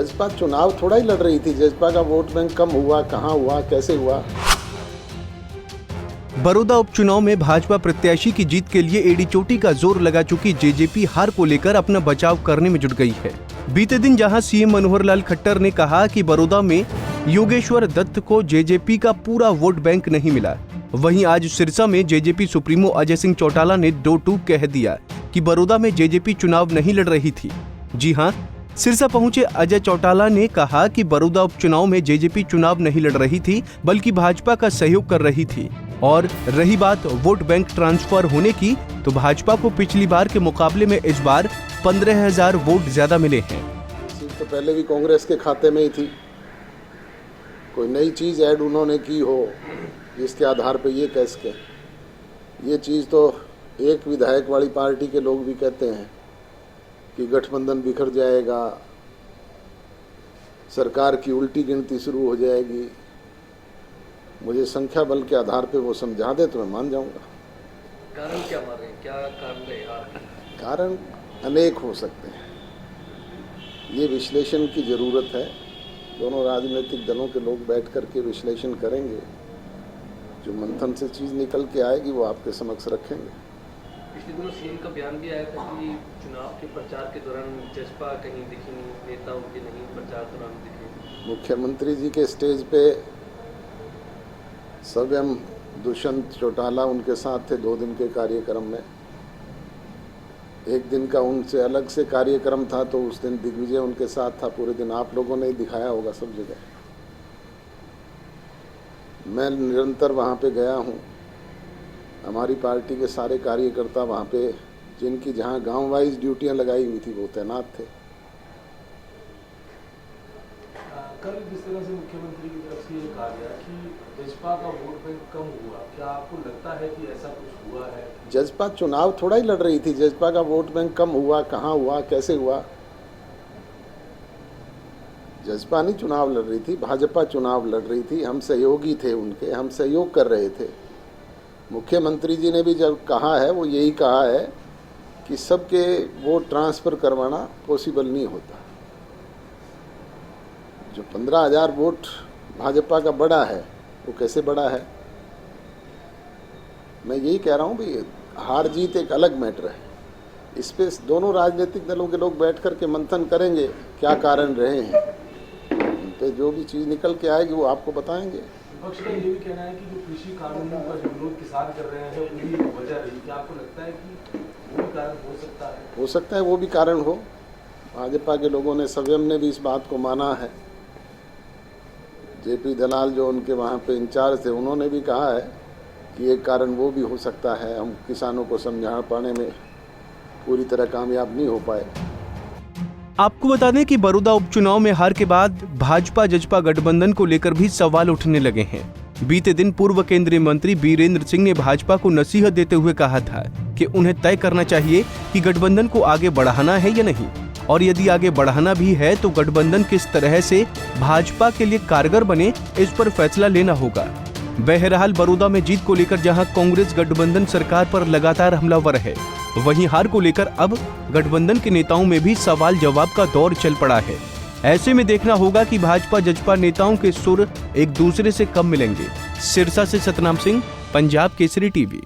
जजपा चुनाव थोड़ा ही लड़ रही थी। जजपा का वोट बैंक कम हुआ, कहाँ हुआ, कैसे हुआ? बड़ौदा उपचुनाव में भाजपा प्रत्याशी की जीत के लिए एड़ी चोटी का जोर लगा चुकी जेजेपी हार को लेकर अपना बचाव करने में जुट गई है। बीते दिन जहां सीएम मनोहर लाल खट्टर ने कहा कि बड़ौदा में योगेश्वर दत्त को जेजेपी का पूरा वोट बैंक नहीं मिला, वहीं आज सिरसा में जेजेपी सुप्रीमो अजय सिंह चौटाला ने दो टूक कह दिया कि बड़ौदा में जेजेपी चुनाव नहीं लड़ रही थी। जी हां, सिरसा पहुंचे अजय चौटाला ने कहा कि बड़ौदा उपचुनाव में जेजेपी चुनाव नहीं लड़ रही थी, बल्कि भाजपा का सहयोग कर रही थी। और रही बात वोट बैंक ट्रांसफर होने की, तो भाजपा को पिछली बार के मुकाबले में इस बार 15,000 वोट ज्यादा मिले हैं। सीट तो पहले भी कांग्रेस के खाते में ही थी। कोई नई चीज ऐड उन्होंने की हो जिसके आधार पर ये कह सके, ये चीज तो एक विधायक वाली पार्टी के लोग भी कहते हैं कि गठबंधन बिखर जाएगा, सरकार की उल्टी गिनती शुरू हो जाएगी। मुझे संख्या बल के आधार पे वो समझा दे तो मैं मान जाऊंगा। कारण क्या मान रहे हैं, क्या कारण रहेगा? कारण अनेक हो सकते हैं, ये विश्लेषण की ज़रूरत है। दोनों राजनीतिक दलों के लोग बैठ कर के विश्लेषण करेंगे, जो मंथन से चीज़ निकल के आएगी वो आपके समक्ष रखेंगे। पिछले दिनों सीएम का बयान भी आया था कि चुनाव के प्रचार के दौरान जजपा कहीं दिखी नहीं, नेता उनके नहीं प्रचार दौरान दिखे। मुख्यमंत्री जी के स्टेज पे स्वयं दुष्यंत चौटाला उनके साथ थे 2 दिन के कार्यक्रम में। एक दिन का उनसे अलग से कार्यक्रम था, तो उस दिन दिग्विजय उनके साथ था। पूरे दिन आप लोगों ने दिखाया होगा सब जगह। मैं निरंतर वहाँ पे गया हूँ। हमारी पार्टी के सारे कार्यकर्ता वहाँ पे, जिनकी जहाँ गांव वाइज ड्यूटियाँ लगाई हुई थी, वो तैनात थे। कल जिस तरह से मुख्यमंत्री की तरफ से ये कहा गया कि जजपा का वोट बैंक कम हुआ, क्या आपको लगता है कि ऐसा कुछ हुआ है? जजपा चुनाव थोड़ा ही लड़ रही थी। जजपा का वोट बैंक कम हुआ, कहाँ हुआ, कैसे हुआ? जजपा नहीं चुनाव लड़ रही थी, भाजपा चुनाव लड़ रही थी। हम सहयोगी थे उनके, हम सहयोग कर रहे थे। मुख्यमंत्री जी ने भी जब कहा है, वो यही कहा है कि सबके वोट ट्रांसफ़र करवाना पॉसिबल नहीं होता। जो 15,000 वोट भाजपा का बड़ा है, वो कैसे बड़ा है? मैं यही कह रहा हूँ भाई, हार जीत एक अलग मैटर है। इस पे दोनों राजनीतिक दलों के लोग बैठ कर के मंथन करेंगे, क्या कारण रहे हैं। तो जो भी चीज़ निकल के आएगी वो आपको बताएंगे। विपक्ष का ये भी कहना है कि जो कृषि कानूनों का जो विरोध किसान कर रहे हैं वही वजह रही। क्या आपको लगता है कि वो भी कारण हो सकता है? हो सकता है वो भी कारण हो। भाजपा के लोगों ने, स्वयं ने भी इस बात को माना है। जेपी दलाल जो उनके वहाँ पे इंचार्ज थे, उन्होंने भी कहा है कि एक कारण वो भी हो सकता है। हम किसानों को समझा पाने में पूरी तरह कामयाब नहीं हो पाए। आपको बता दें कि बड़ौदा उपचुनाव में हार के बाद भाजपा जजपा गठबंधन को लेकर भी सवाल उठने लगे हैं। बीते दिन पूर्व केंद्रीय मंत्री बीरेंद्र सिंह ने भाजपा को नसीहत देते हुए कहा था कि उन्हें तय करना चाहिए कि गठबंधन को आगे बढ़ाना है या नहीं, और यदि आगे बढ़ाना भी है तो गठबंधन किस तरह से भाजपा के लिए कारगर बने, इस पर फैसला लेना होगा। बहरहाल बड़ौदा में जीत को लेकर जहां कांग्रेस गठबंधन सरकार पर लगातार हमलावर है, वहीं हार को लेकर अब गठबंधन के नेताओं में भी सवाल जवाब का दौर चल पड़ा है। ऐसे में देखना होगा कि भाजपा जजपा नेताओं के सुर एक दूसरे से कब मिलेंगे। सिरसा से सतनाम सिंह, पंजाब केसरी टीवी।